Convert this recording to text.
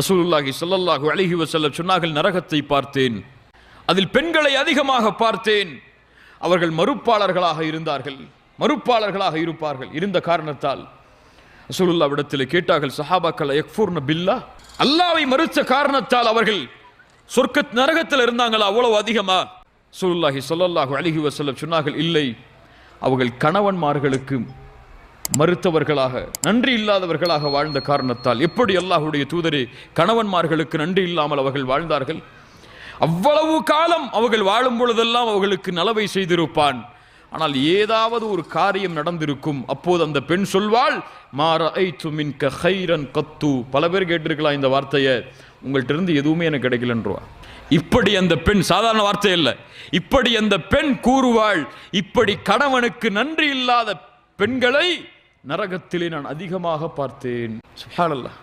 ரசூலுல்லாஹி ஸல்லல்லாஹு அலைஹி வஸல்லம் சொன்னார்கள், நரகத்தை பார்த்தேன், அதில் பெண்களை அதிகமாக பார்த்தேன். அவர்கள் மறுப்பாளர்களாக இருந்தார்கள், மறுப்பாளர்களாக இருந்த காரணத்தால் ரசூலுல்லாஹ்விடத்தில் கேட்டார்கள் சஹாபாக்கள், யக்ஃபுர்ன பில்லாஹ், அல்லாஹ்வை மறுத்த காரணத்தால் அவர்கள் நரகத்தில் இருந்தாங்களா அவ்வளவு அதிகமா? ரசூலுல்லாஹி ஸல்லல்லாஹு அலைஹி வஸல்லம் சொன்னார்கள், இல்லை, அவர்கள் கணவன்மார்களுக்கு மறுத்தவர்களாக, நன்றி இல்லாதவர்களாக வாழ்ந்த காரணத்தால். எப்படி அல்லாஹ்வுடைய தூதரே, கணவன்மார்களுக்கு நன்றி இல்லாமல் அவர்கள் வாழ்ந்தார்கள்? அவ்வளவு காலம் அவர்கள் வாழும் பொழுதெல்லாம் அவர்களுக்கு நலவை செய்திருப்பான். ஆனால் ஏதாவது ஒரு காரியம் நடந்திருக்கும். அப்போது அந்த பெண் சொல்வாள், மா ரஅய்து மின்க கைரன் கத்து. பல பேர் கேட்டிருக்கலாம் இந்த வார்த்தையை, உங்கள்கிட்ட இருந்து எதுவுமே எனக்கு கிடைக்கலன்றா. இப்படி அந்த பெண், சாதாரண வார்த்தை இல்லை, இப்படி அந்த பெண் கூறுவாள், இப்படி கணவனுக்கு நன்றி இல்லாத பெண்களை நரகத்திலே நான் அதிகமாக பார்த்தேன். சுப்ஹானல்லாஹ்.